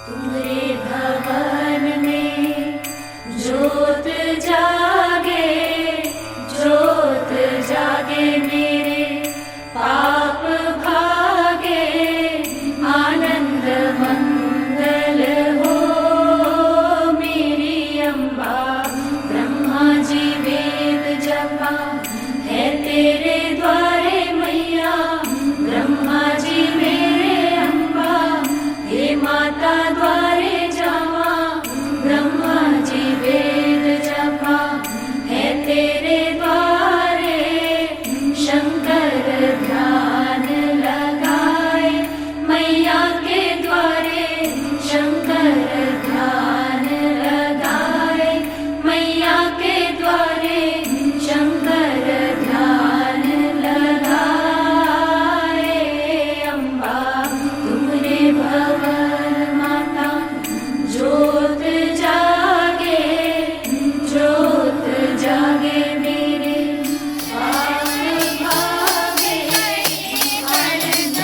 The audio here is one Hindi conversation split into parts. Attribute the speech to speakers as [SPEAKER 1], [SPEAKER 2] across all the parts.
[SPEAKER 1] तुम्हारे भवन में ज्योत जागे, ज्योत जागे मेरे पाप भागे, आनंद मंगल हो मेरी अम्बा। ब्रह्मा जी वेद जपा है तेरे द्वारे मैया, ब्रह्मा जी मेरे अम्बा, हे माता द्वारे जावा। ब्रह्मा जी वेद जपा है तेरे द्वारे, शंकर ध्यान लगाए मैया के द्वारे, शंकर ध्यान लगाए मैया के द्वारे, शंकर ध्यान लगाए। अम्बा तुम्हारे भवन माता ज्योत जागे, ज्योत जागे मेरे पाप भागे, आनंद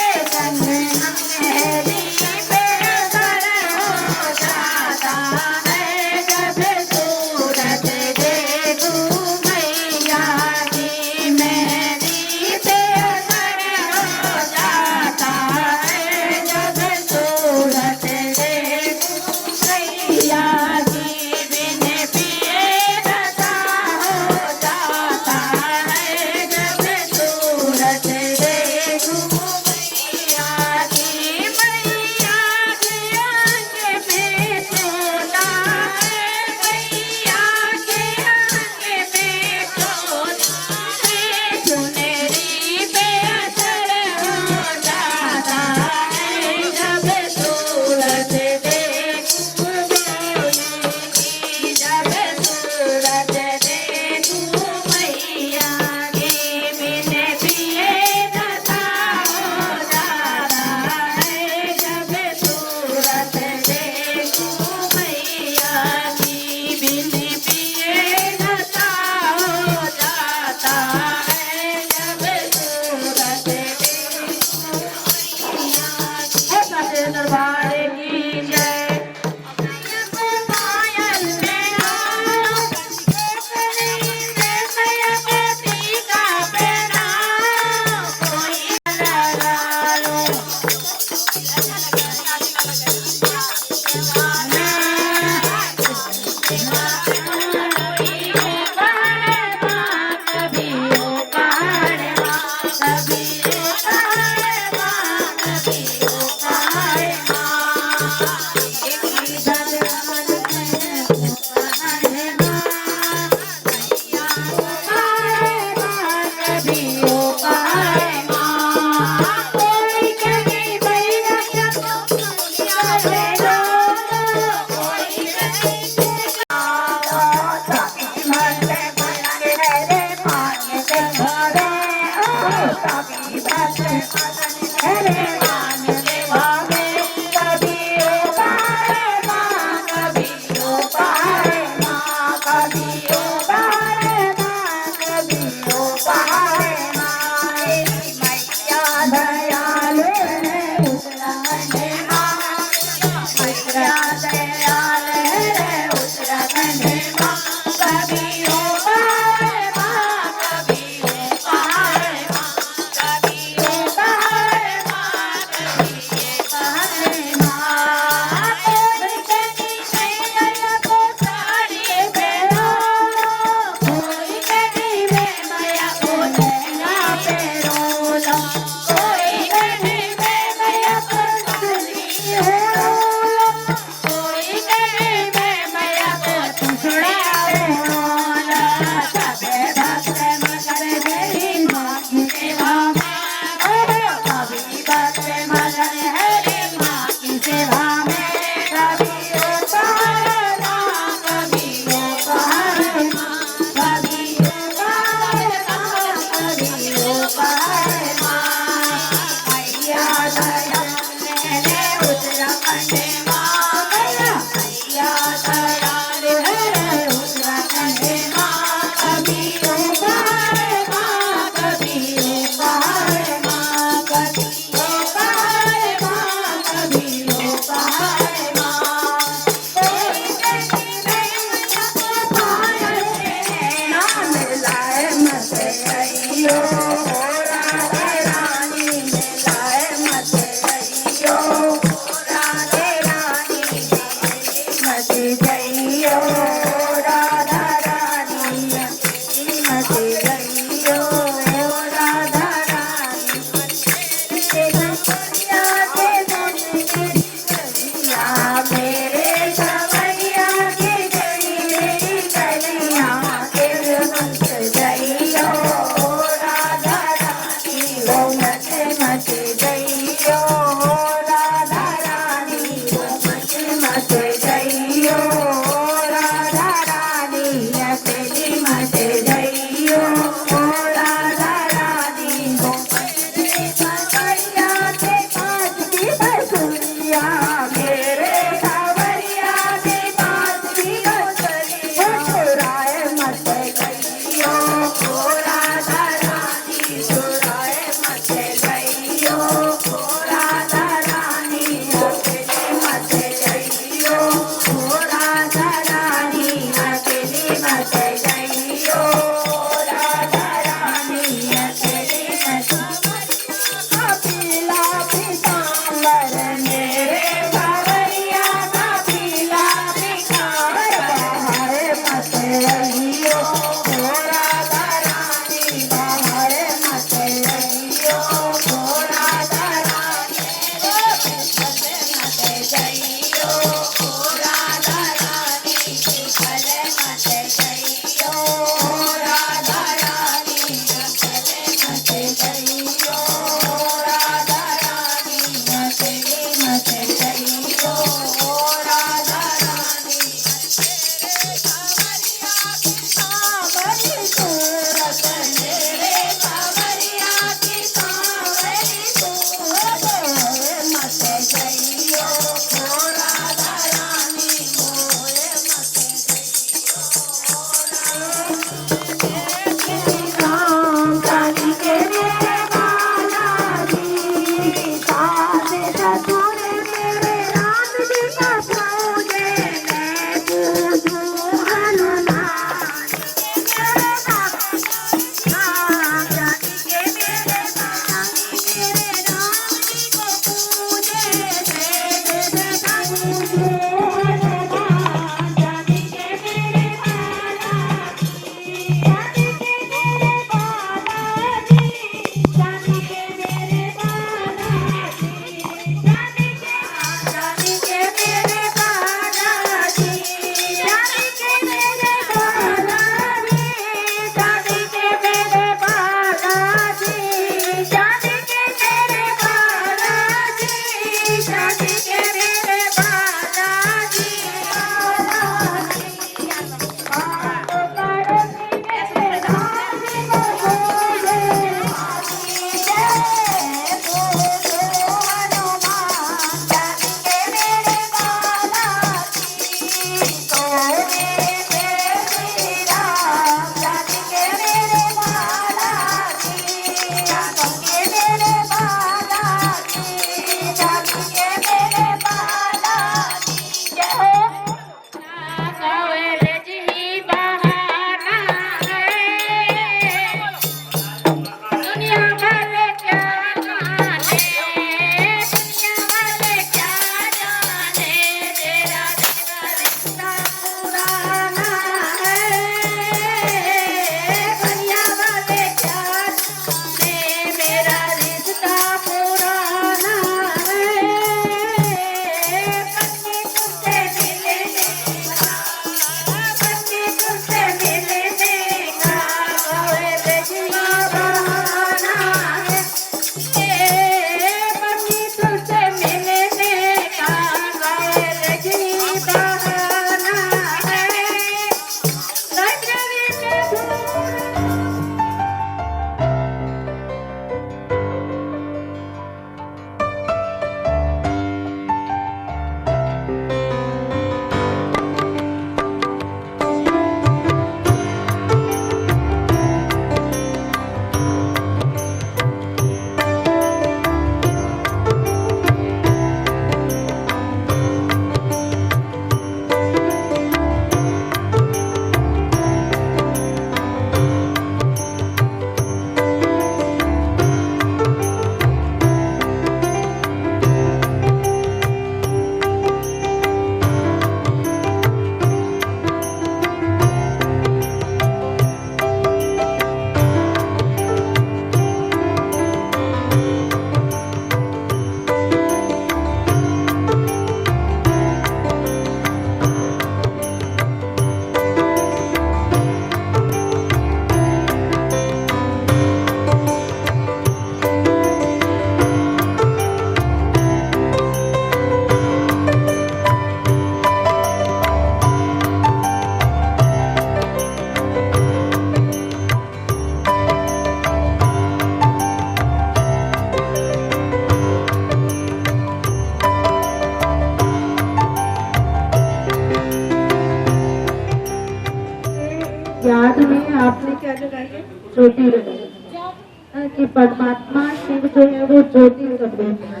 [SPEAKER 2] ज्योति रहे कि परमात्मा शिव जो है वो ज्योति स्वरूप है,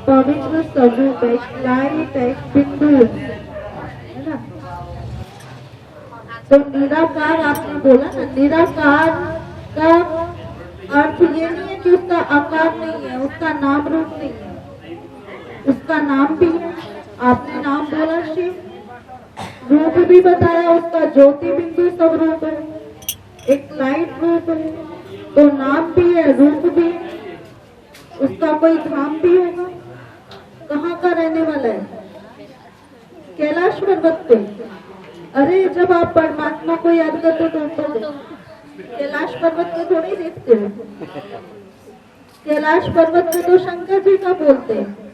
[SPEAKER 2] पवित्र स्वरूप है, लाइट है, बिंदु है ना। तो निराकार आपने बोला ना, निराकार का अर्थ ये नहीं है कि उसका आकार नहीं है, उसका नाम रूप नहीं है, उसका नाम भी है। आपने नाम बोला शिव, रूप भी बताया उसका, ज्योति बिंदु स्वरूप है, एक लाइट रूप है, तो नाम भी है, रूप भी है, उसका कोई धाम भी होगा। कहाँ का रहने वाला है? कैलाश पर्वत पे। अरे जब आप परमात्मा को याद करते हो तो कैलाश पर्वत को थोड़ी देखते हो। कैलाश पर्वत पे तो शंकर जी का बोलते हैं,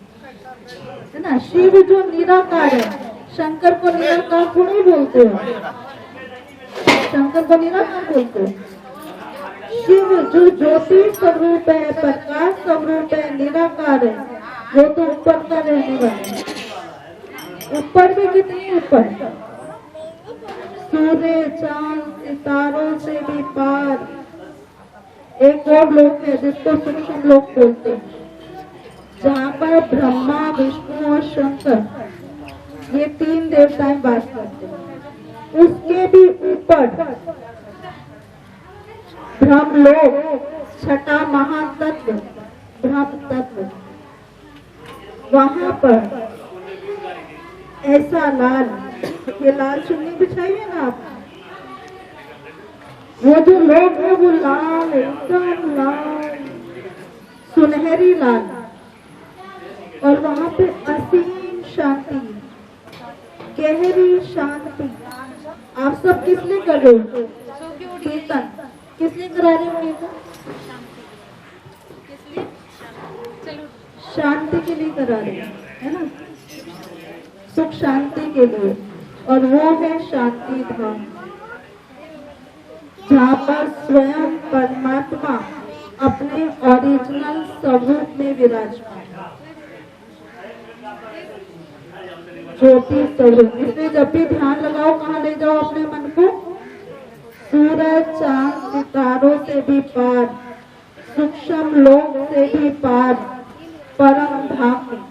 [SPEAKER 2] है ना। शिव जो निराकार है, शंकर को निराकार थोड़ी बोलते हो, शंकर को निराकार बोलते हो। शिव जो ज्योति स्वरूप है, प्रकाश स्वरूप है, निराकार है, वो तो ऊपर का रहने वाला है। ऊपर भी कितनी ऊपर, सूर्य चांद सितारों से भी पार। एक और लोक है जिसको सूक्ष्म लोक बोलते हैं, जहाँ पर ब्रह्मा विष्णु और शंकर ये तीन देवताएं वास करते हैं। उसके भी ऊपर ब्रह्मलोक, छठा महातत्व ब्रह्म तत्व, वहां पर ऐसा लाल, ये लाल चुन्नी बिछाइए ना आप, वो जो लोग है वो लाल, एकदम लाल, सुनहरी लाल, और वहां पे असीम शांति, गहरी शांति। आप सब किस लिए कर रहे हो कीर्तन? किस लिए करा रहे हो कीर्तन? शांति के लिए करा रहे हो, है ना, सुख शांति के लिए। और वो है शांति धाम, जहाँ पर स्वयं परमात्मा अपने ओरिजिनल स्वरूप में विराजमान, ज्योति स्वरूप। इसलिए जब भी ध्यान लगाओ, कहाँ ले जाओ अपने मन को? सूरज चांद सितारों से भी पार, सूक्ष्म लोक से भी पार, परम धाम में,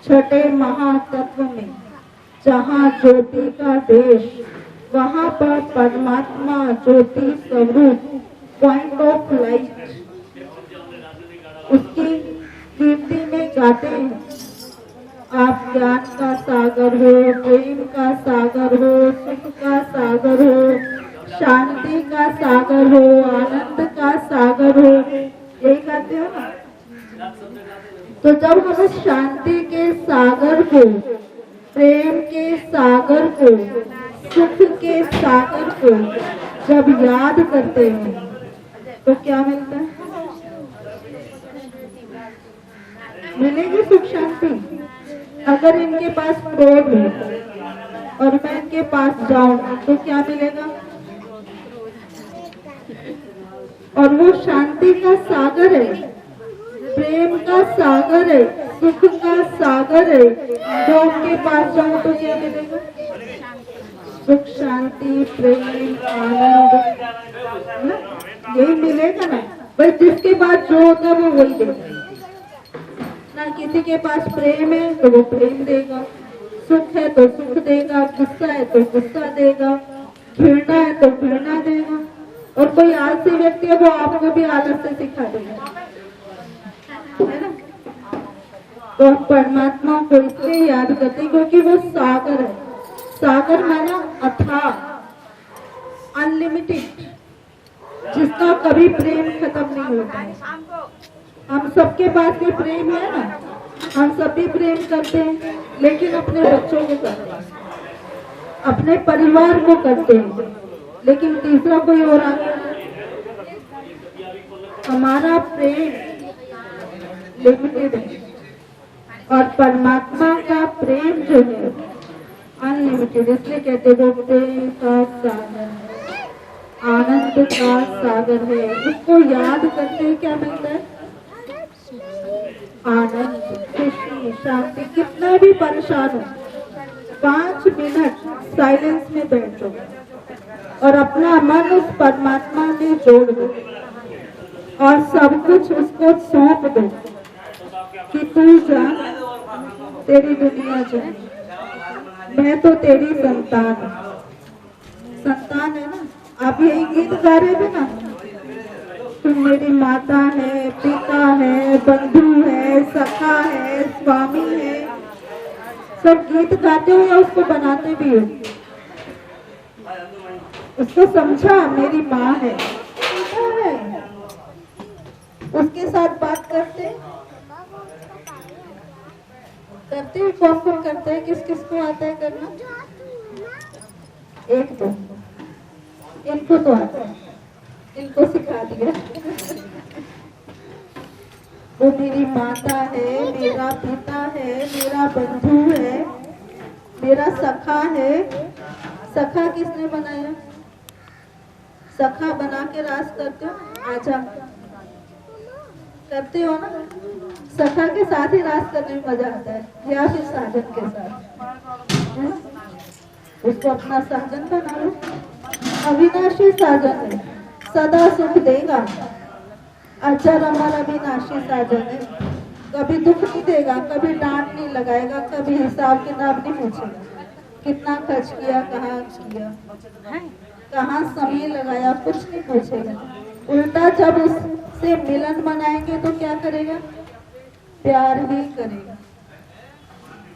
[SPEAKER 2] छठे महातत्व में, जहाँ ज्योति का देश, वहां पर परमात्मा ज्योति स्वरूप, पॉइंट ऑफ लाइट, उसकी कीर्ति में गाते हैं। आप ज्ञान का सागर हो, प्रेम का सागर हो, सुख का सागर हो, शांति का सागर हो, आनंद का सागर हो, यही गाते हो ना। तो जब हम शांति के सागर को, प्रेम के सागर को, सुख के सागर को जब याद करते हैं तो क्या मिलता है? मिलेगी सुख शांति। अगर इनके पास क्रोध है और मैं इनके पास जाऊं तो क्या मिलेगा? और वो शांति का सागर है, प्रेम का सागर है, सुख का सागर है, जो उनके पास जाऊं तो क्या मिलेगा? सुख शांति प्रेम आनंद, यही मिलेगा ना। बस जिसके पास जो होता है वो वही देगा ना। किसी के पास प्रेम है तो वो प्रेम देगा, सुख है तो सुख देगा, गुस्सा है तो गुस्सा देगा, घृणा है तो घृणा देगा। और कोई आलसी व्यक्ति है वो आपको भी आलस से सिखा देगा, है ना। तो परमात्मा को इसलिए याद करते हैं क्योंकि वो सागर है। सागर माना अथाह, अनलिमिटेड, जिसका कभी प्रेम खत्म नहीं होता है। हम सबके पास ये प्रेम है ना, हम सब भी प्रेम करते हैं, लेकिन अपने बच्चों को करते हैं, अपने परिवार को करते हैं, लेकिन तीसरा कोई और आता है। हमारा प्रेम लिमिटेड है और परमात्मा का प्रेम जो है अनलिमिटेड। इसलिए कहते वो प्रेम का सागर, आनंद का सागर है। उसको याद करते हैं क्या मिलता है? आनंद, खुशी, शांति। कितना भी परेशान हो, 5 मिनट साइलेंस में बैठो, और अपना मन उस परमात्मा में जोड़ दो और सब कुछ उसको सौंप दो कि तू जा, तेरी दुनिया जाए, मैं तो तेरी संतान है ना। आप यही गीत गा रहे थे ना, तुम मेरी माता है, पिता है, बंधु है, सखा है, स्वामी है, सब गीत गाते हो या उसको बनाते भी हो? उसको समझा मेरी माँ है, उसके साथ बात करते कौन कौन करते हैं, किस किस को आता है करना? एक दो, इनको तो आता है, इनको सिखा दिया। वो मेरी माता है, मेरा पिता है, मेरा बंधु है, मेरा सखा है। सखा किसने बनाया? सखा बना के रास करते हो, आजा करते हो ना। सखा के साथ ही रास करने में मजा आता है या फिर साजन के साथ? उसको अपना साजन बना लो, अविनाशी साजन है, सदा सुख देगा। अचर अमर अविनाशी साजन है, कभी दुख नहीं देगा, कभी डांट नहीं लगाएगा, कभी हिसाब किताब नहीं पूछेगा, कितना खर्च किया, कहाँ किया, कहाँ समय लगाया, कुछ नहीं पूछेगा। उल्टा जब उससे मिलन मनाएंगे तो क्या करेगा? प्यार ही करेगा,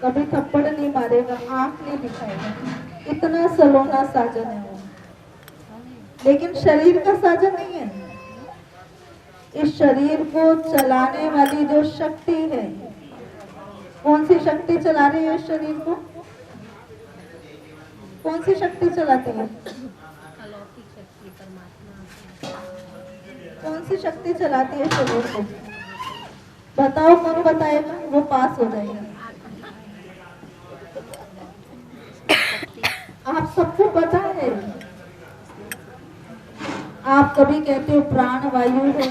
[SPEAKER 2] कभी थप्पड़ नहीं मारेगा, आंख नहीं दिखाएगा। इतना सलोना साजन है वो, लेकिन शरीर का साजन नहीं है। इस शरीर को चलाने वाली जो शक्ति है, कौन सी शक्ति चला रही है इस शरीर को? कौन सी शक्ति चलाती है? कौन सी शक्ति चलाती है शरीर को? बताओ, कौन बताएगा? वो पास हो जाएगा। आप सबको पता है। आप कभी कहते हो प्राण वायु है,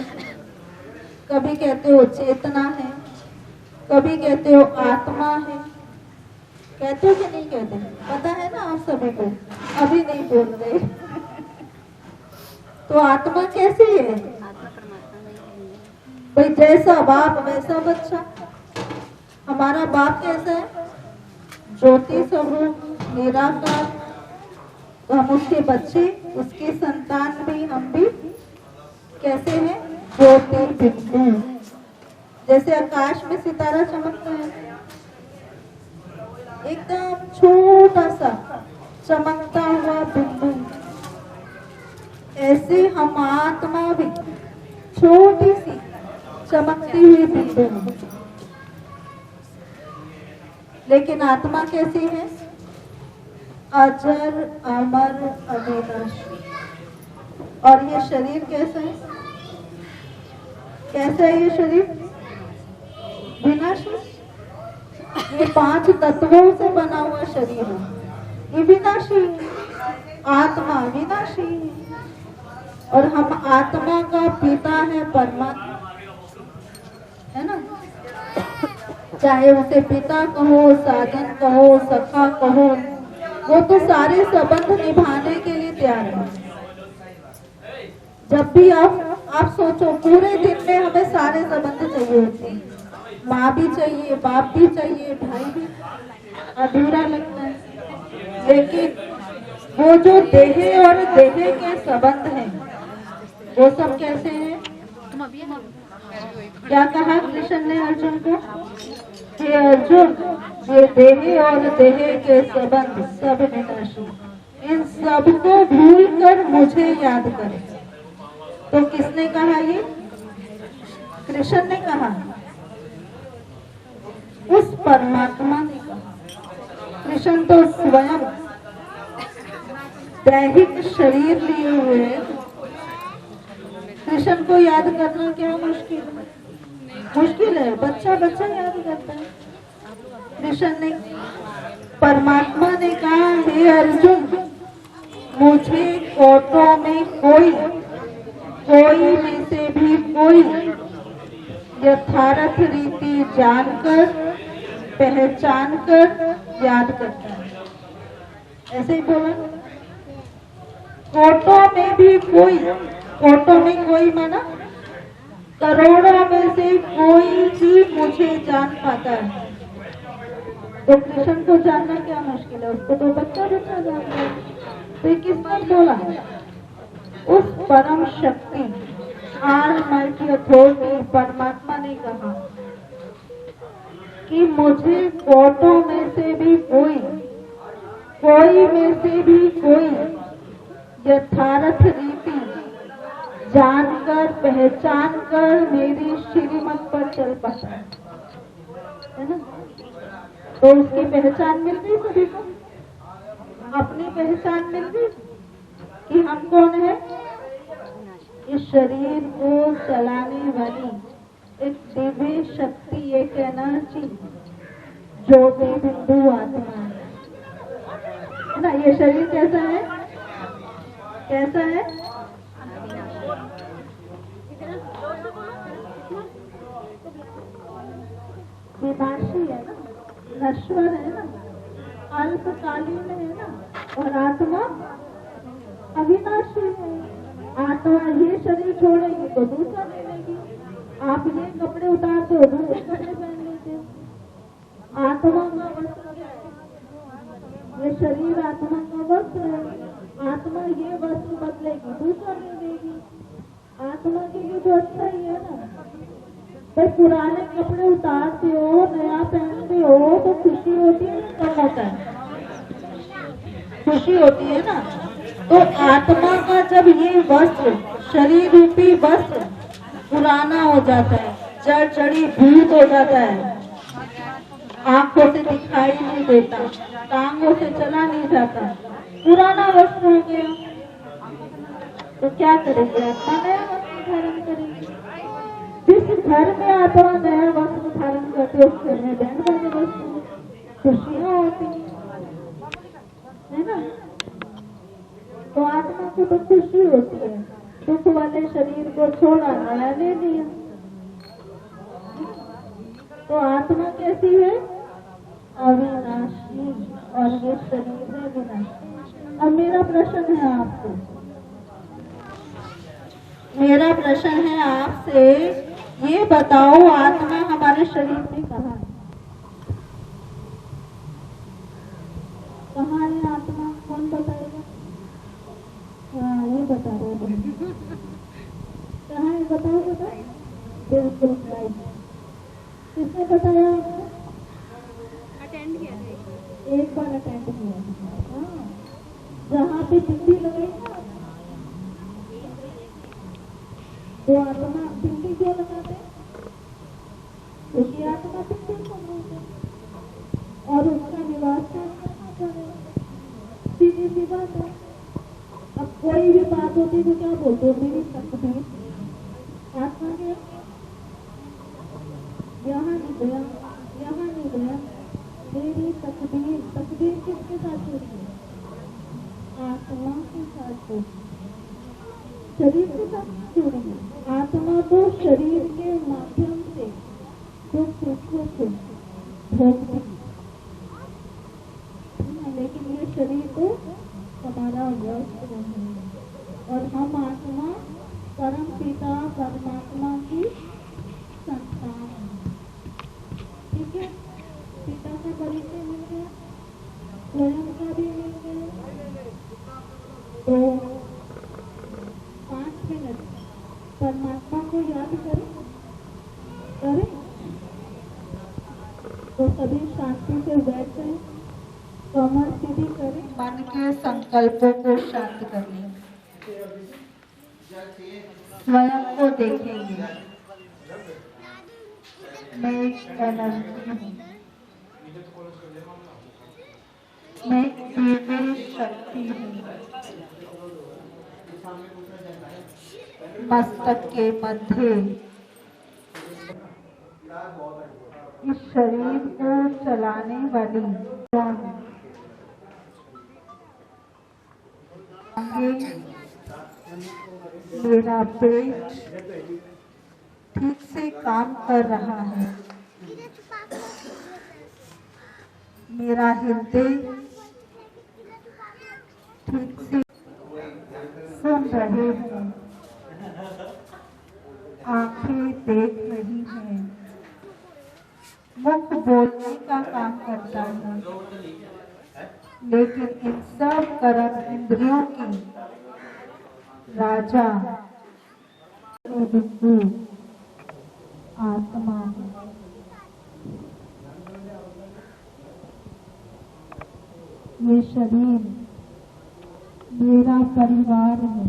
[SPEAKER 2] कभी कहते हो चेतना है, कभी कहते हो आत्मा है। कहते हो कि नहीं कहते? पता है ना आप सभी को, अभी नहीं बोल रहे। तो आत्मा कैसी है? भाई जैसा बाप वैसा बच्चा। हमारा बाप कैसा है? ज्योति स्वरूप निराकार। तो हम उसके बच्चे, उसकी संतान भी, हम भी कैसे हैं? ज्योति बिंदु। जैसे आकाश में सितारा चमकता है, एकदम छोटा सा चमकता हुआ बिंदु, ऐसे हम आत्मा भी छोटी सी चमकती हुई बिंदु। लेकिन आत्मा कैसी है? अजर अमर अविनाशी। और ये शरीर कैसा है? कैसा है ये शरीर? विनाशी। ये 5 तत्वों से बना हुआ शरीर है, ये विनाशी। आत्मा विनाशी। और हम आत्मा का पिता है परमात्मा, है ना? चाहे उसे पिता कहो, साधन कहो, सखा कहो, वो तो सारे संबंध निभाने के लिए तैयार है। जब भी आप सोचो, पूरे दिन में हमें सारे संबंध चाहिए होते हैं। माँ भी चाहिए, बाप भी चाहिए, भाई भी, अधूरा लगता है। लेकिन वो जो देह और देह के संबंध हैं, वो सब कैसे हैं? क्या कहा कृष्ण ने अर्जुन को? हे अर्जुन, ये देह और देह के संबंध सब विनाशी, इन सब को भूल कर मुझे याद करें। तो किसने कहा ये? कृष्ण ने कहा, उस परमात्मा ने कहा। कृष्ण तो स्वयं दैहिक शरीर लिए हुए हैं। कृष्ण को याद करना क्या मुश्किल है? मुश्किल है, बच्चा बच्चा याद करता है। कृष्ण ने, परमात्मा ने कहा, हे अर्जुन, मुझे कोटों में कोई में से भी कोई यथार्थ रीति जानकर, पहचान कर याद करता है। ऐसे ही बोला, कोटों में भी कोई, कोटों में कोई माना करोड़ों में से कोई ही मुझे जान पाता है। तो कृष्ण को जानना क्या मुश्किल है, उसको तो बच्चा बच्चा जानता है। तो ये किसने बोला? उस परम शक्ति ऑलमाइटी अथॉरिटी परमात्मा ने कहा कि मुझे कोटों में से भी कोई, कोई में से भी कोई यथार्थ रीति जानकर पहचान कर मेरी श्रीमत पर चल पाता है ना। तो उसकी पहचान मिल गई सभी को, अपनी पहचान मिल गई कि हम कौन है। इस शरीर को चलाने वाली एक दिव्य शक्ति, एक एनर्जी ज्योति बिंदु आत्मा है ना। ये शरीर कैसा है, कैसा है? विनाशी है ना, नश्वर है ना, अल्पकालीन है ना, और आत्मा अविनाशी है। आत्मा ये शरीर छोड़ेगी तो दूसरा ले लेगी। आप ये कपड़े उतार दो, दूसरे कपड़े पहन लेते। आत्मा का वस्त्र है, ये शरीर आत्मा का वस्त्र है। आत्मा ये वस्त्र बदलेगी, दूसरा ले लेगी। आत्मा के लिए तो अच्छा ही है ना। भाई पुराने कपड़े उतारते हो, नया पहनते हो तो खुशी होती है ना, कम होता है? खुशी होती है ना। तो आत्मा का जब ये वस्त्र, शरीर रूपी वस्त्र पुराना हो जाता है, जड़ जड़ी भूत हो जाता है, आंखों से दिखाई नहीं देता, टांगों से चला नहीं जाता, पुराना वस्त्र हो गया, तो क्या करेंगे? आत्मा नया वस्त्र धारण करेंगे। जिस घर में आत्मा नया वस्त्र धारण करते उस घर में बैंड बाजे बजते हैं, खुशियाँ होती है ना। तो आत्मा को तो खुशी होती है, दुख वाले शरीर को छोड़ा, नया ले लिया। तो आत्मा कैसी है? अविनाशी, और ये शरीर है विनाशी। अब मेरा प्रश्न है आपसे, मेरा प्रश्न है आपसे, ये बताओ आत्मा हमारे शरीर में कहाँ है? कहाँ है आत्मा? कौन बताएगा? हाँ ये बता रहे हैं। कहाँ है बताओ, बताओ। बिल्कुल राइट। किसने बताया आपको? अटेंड किया था, एक बार अटेंड किया। हाँ, जहाँ पे बिंदी लगाई ना, तो आत्मा बिंदी क्यों लगाते? क्योंकि आत्मा बिंदी को बोलते और उसका निवास करना पड़ेगा। सीधी सी बात है। अब कोई भी बात होती तो क्या बोलते हो? मेरी तकदीर। आत्मा के यहाँ नहीं गया, यहाँ नहीं गया, मेरी तकदीर। तकदीर किसके साथ जुड़ी है? आत्मा के साथ जुड़ी, शरीर के साथ जुड़ी है। आत्मा तो शरीर के माध्यम से दुख सुखों को भोगती है, लेकिन ये शरीर तो हमारा वस्त्र है। और हम आत्मा परम पिता परमात्मा की संतान है। ठीक है, पिता का परिचय मिल गया, स्वयं का भी मिल गया। तो 5 मिनट परमात्मा को याद करें, करें। तो सभी शांति से बैठ जाएं, कमर सीधी करें, मन के संकल्पों को शांत कर लें, स्वयं को देखेंगे। मैं एक एनर्जी हूँ, मैं दिव्य शक्ति हूँ। मस्तक के मध्य इस शरीर को चलाने वाली कौन है? मेरा पेट ठीक से काम कर रहा है, मेरा हृदय ठीक से सुन रहे हैं, आंखें देख रही हैं, मुख बोलने का काम करता है, लेकिन इन सब कर्म इंद्रियों की राजा बिंदु आत्मा है। ये शरीर मेरा परिवार है।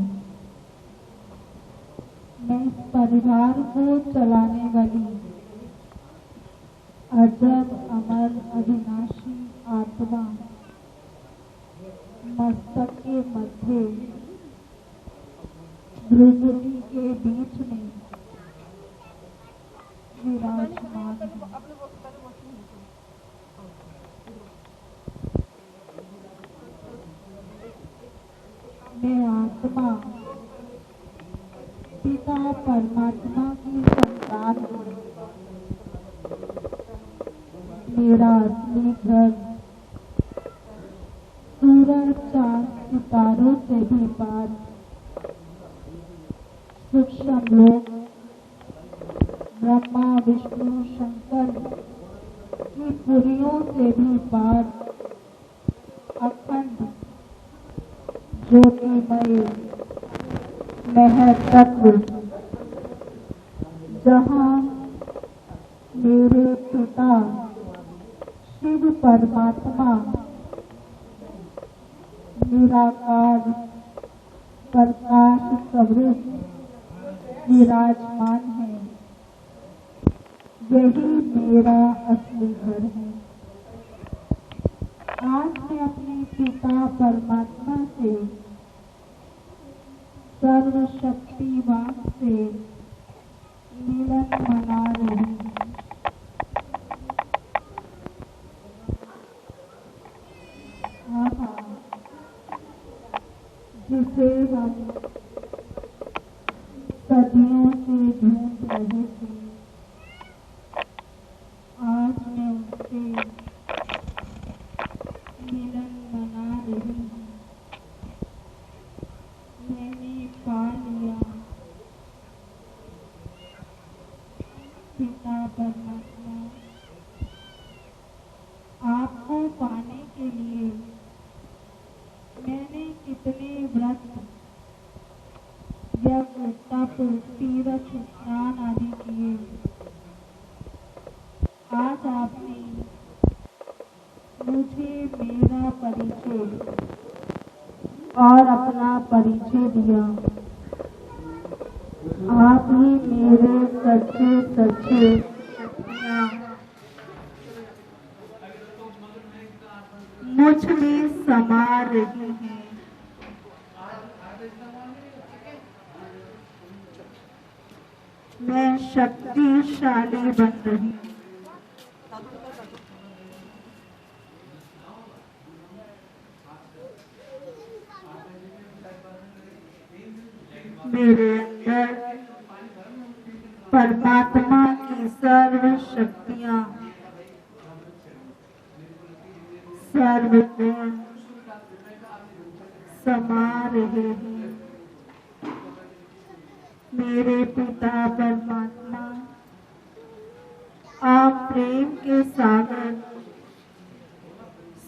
[SPEAKER 2] मैं इस परिवार को चलाने वाली अजब अमर अविनाशी आत्मा मस्तक के मध्य भ्रुकुटी के बीच में विराजमान है। मैं आत्मा पिता परमात्मा की संतान हूँ। मेरा असली घर सूरज चांद सितारों से भी पार, सूक्ष्म लोक ब्रह्मा विष्णु शंकर की पुरियों से भी पार, अखंड ज्योतिमय महत्व, जहाँ मेरे पिता शिव परमात्मा निराकार प्रकाश सवृत विराजमान है। यही मेरा असली घर है। आज मैं अपने पिता परमात्मा से सर्वशक्तिवान से मिलन मना रही हूँ। जिसे हम सदियों से ढूंढ रहे थे, आज मैं उससे मिलन मना रही हूँ। मैंने पा लिया पिता परमात्मा। आपको पाने के लिए मैंने कितने व्रत यज्ञ तप तीर्थ स्नान आदि किए। आज आपने मुझे मेरा परिचय और अपना परिचय दिया। आप ही मेरे सच्चे सच्चे मुझ में समा रही हैं। मैं शक्तिशाली बन रही हूँ। मेरे अंदर परमात्मा की सर्व शक्तियाँ, सर्वगुण समा रहे हैं। मेरे पिता परमात्मा, आप प्रेम के सागर,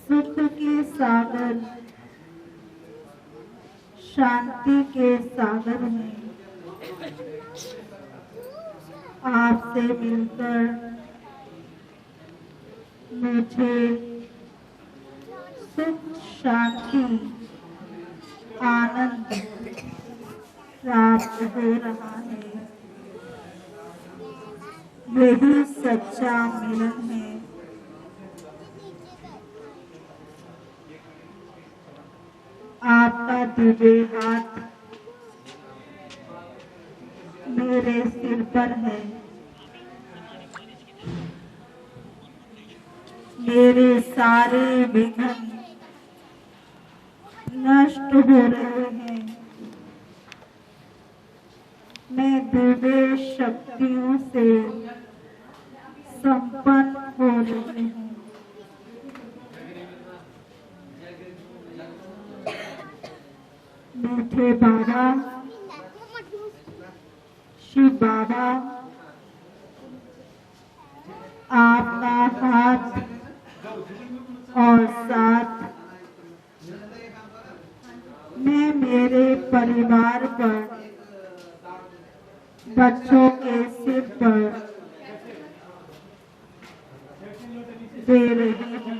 [SPEAKER 2] सुख के सागर, शांति के सागर हैं। आपसे मिलकर मुझे सुख, शांति, आनंद प्राप्त हो रहा है। यही सच्चा मिलन है। आपका दिव्य हाथ मेरे सिर पर है। मेरे सारे विघ्न नष्ट हो रहे हैं। मैं दिव्य शक्तियों से संपन्न हो रही हूँ। मीठे बाबा, बाबा आपका हाथ और साथ मैं मेरे परिवार पर, बच्चों के सिर पर दे रही हूँ।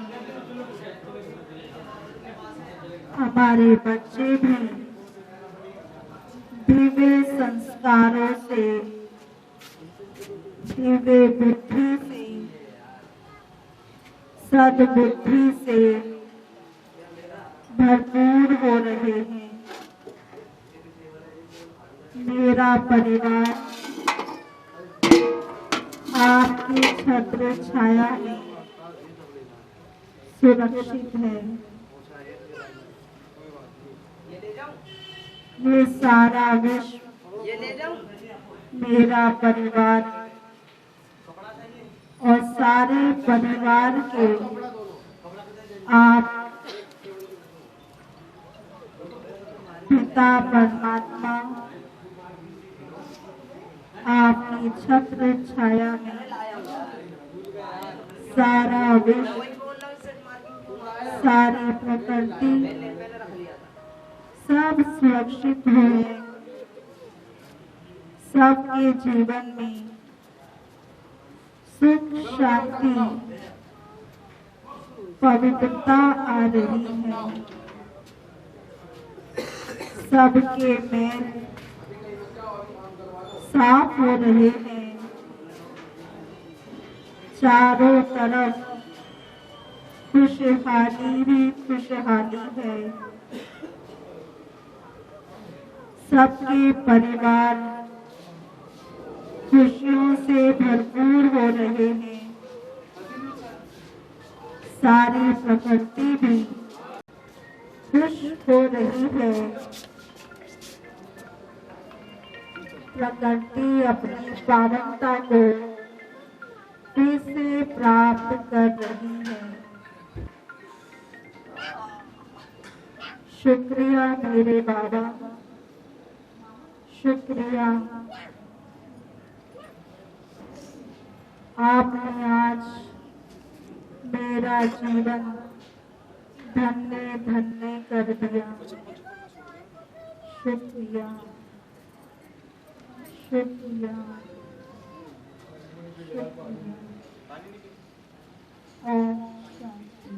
[SPEAKER 2] हमारे बच्चे भी दिव्य संस्कारों से, दिव्य बुद्धि से, सद्बुद्धि से भरपूर हो रहे हैं। मेरा परिवार आपकी छत्र छाया में सुरक्षित है। ये सारा विश्व मेरा परिवार और सारे परिवार के आप पिता परमात्मा आपकी छत्र छाया में, सारा विश्व, सारी प्रकृति सब सुरक्षित है। सबके जीवन में सुख शांति पवित्रता आ रही है। सबके मैल साफ हो रहे हैं। चारों तरफ खुशहाली ही खुशहाली है। सबके परिवार खुशियों से भरपूर हो रहे हैं। सारी प्रकृति भी खुश हो रही है। प्रकृति अपनी पावनता को फिर से प्राप्त कर रही है। शुक्रिया मेरे बाबा, शुक्रिया। आपने आज मेरा जीवन धन्य धन्य कर दिया। शुक्रिया, शुक्रिया, शुक्रिया। ओम शांति।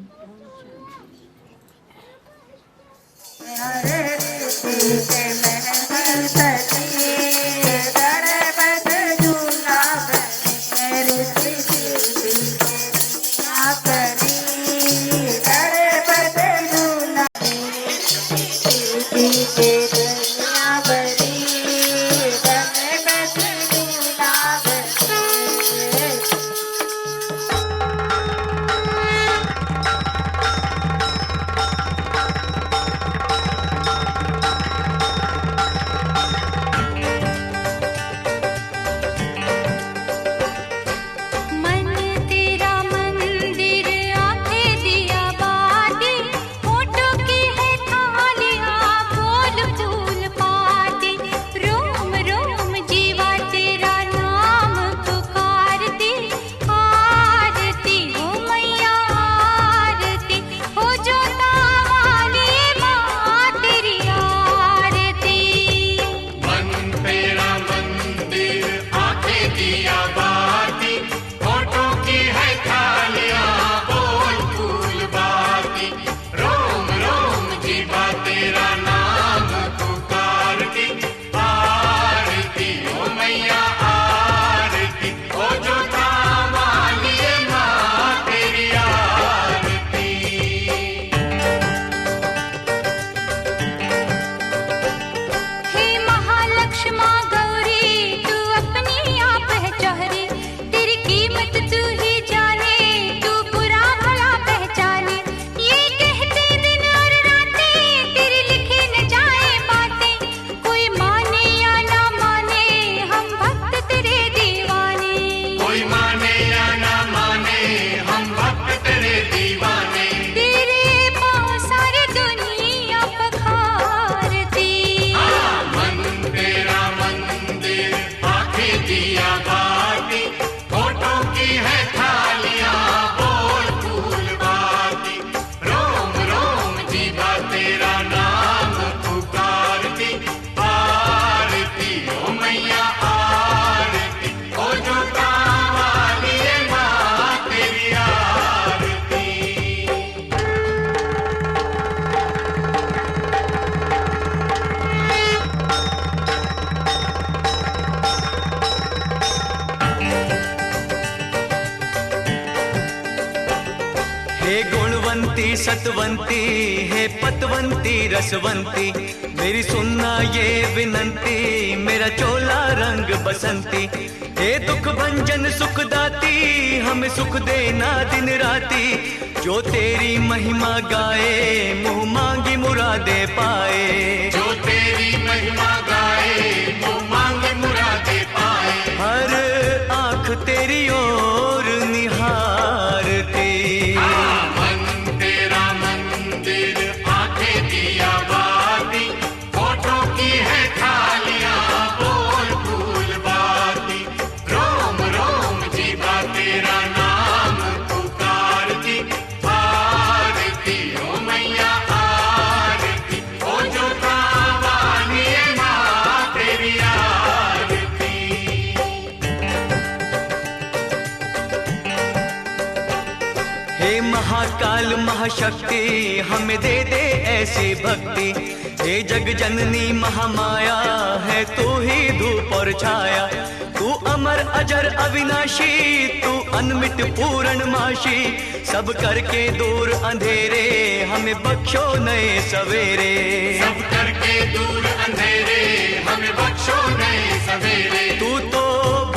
[SPEAKER 3] गुणवंती सतवंती है पतवंती रसवंती, मेरी सुनना ये विनंती, मेरा चोला रंग बसंती। हे दुख भंजन सुख दाती, हमें सुख देना दिन राती, जो तेरी महिमा गाए मुँह मांगी मुरादे पाए।
[SPEAKER 4] जो तेरी महिमा गाए मुँह मांगी मुरादे पाए।
[SPEAKER 3] हर आँख तेरी ओर निहारती,
[SPEAKER 4] मन तेरा मंदिर आंखें दिया बाती, होठों की है थालियां बोल फूल बाती, रोम रोम जीवा तेरा नाम पुकारती, आरती ओ मैया आरती, ओ जो कावानी है माँ तेरी आरती।
[SPEAKER 3] हे महाकाल महाशक्ति हमें दे दे ऐसी भक्ति, हे जग जननी महामाया है तू ही धूप और छाया, तू अमर अजर अविनाशी, तू अनमित पूर्णमाशी, सब करके दूर अंधेरे हमें बख्शो नए सवेरे।
[SPEAKER 4] सब करके दूर अंधेरे हमें बख्शो नए सवेरे।
[SPEAKER 3] तू तो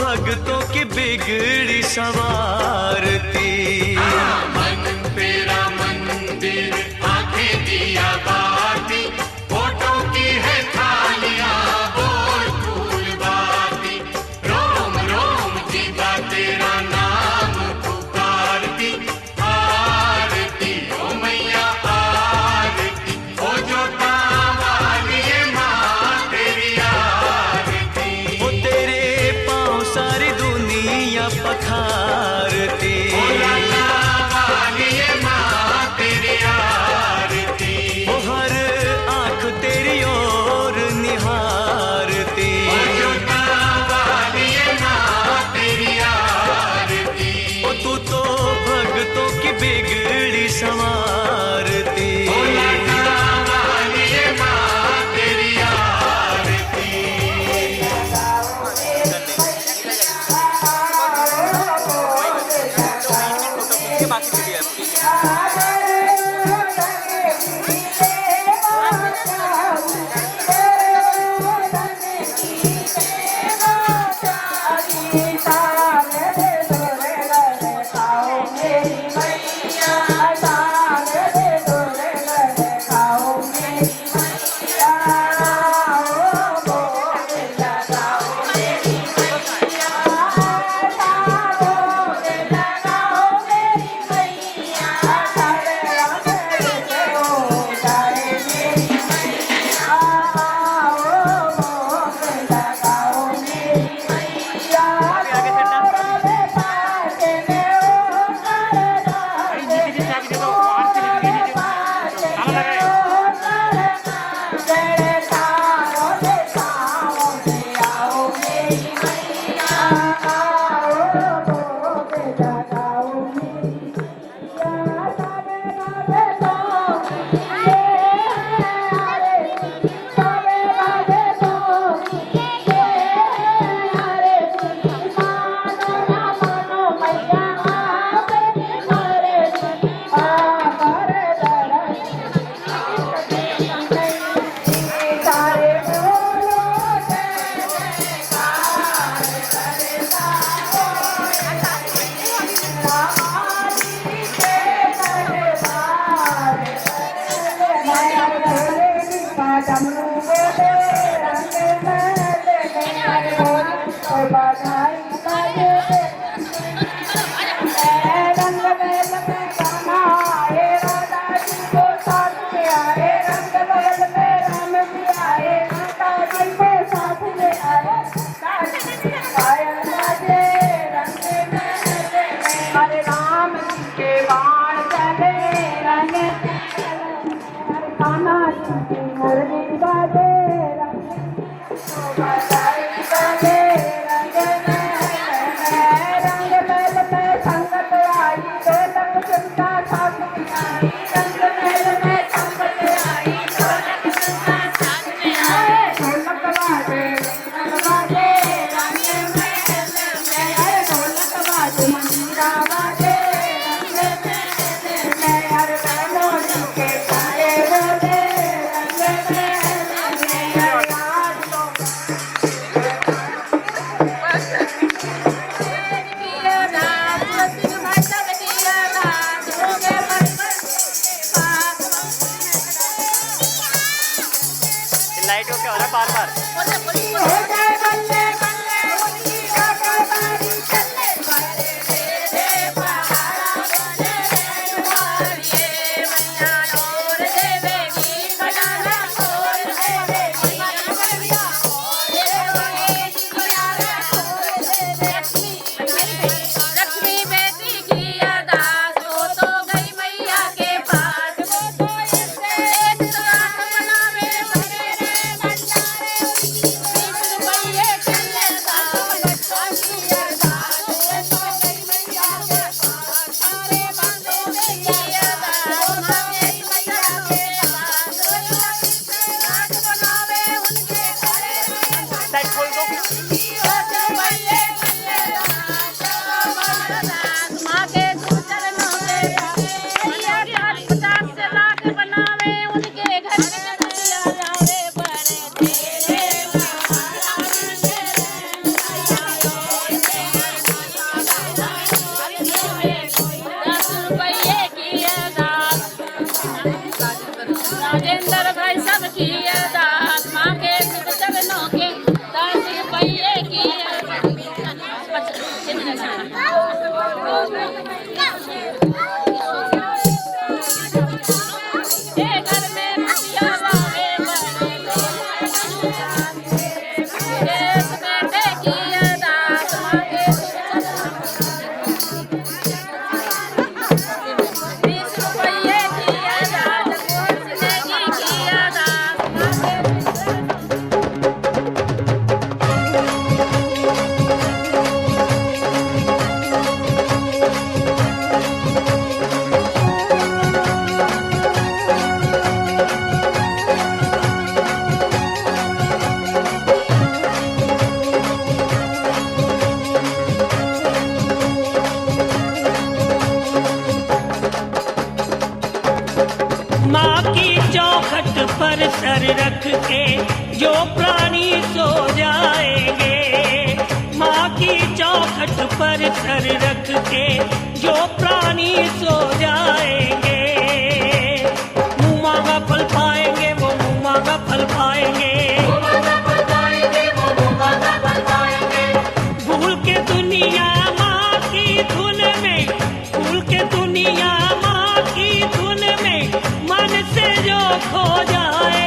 [SPEAKER 3] भक्तों की बिगड़ी संवारती,
[SPEAKER 4] मन तेरा मंदिर आंखें दिया बाती, होठों की है थालियां बोल फूल बाती, रोम रोम जीवा तेरा नाम पुकारती, आरती ओ मैया आरती, ओ जो कावाली है माँ तेरी आरती।
[SPEAKER 3] वो तेरे पाँव सारी दुनिया पखारती, वो हर आँख तेरी ओर निहारती, वो तू तो भक्तों की बिगड़ी संवारती।
[SPEAKER 5] लाइट को क्या हो रहा है बार बार।
[SPEAKER 1] राजेंद्र भाई सब की अरदास माँ के चरणों के 10 रुपये की घर में खुशियाँ लावे बेटे की अरदास माँ के 20 रुपये की अरदास
[SPEAKER 6] माँ की चौखट पर सर रख के जो प्राणी सो जाएंगे, माँ की चौखट पर सर रख के जो प्राणी सो जाएंगे, मुँह मांगा फल पाएंगे, वो मुँह मांगा फल पाएंगे, भूल के दुनिया माँ की धुन में, भूल के दुनिया माँ की धुन में मन से जो खो जाए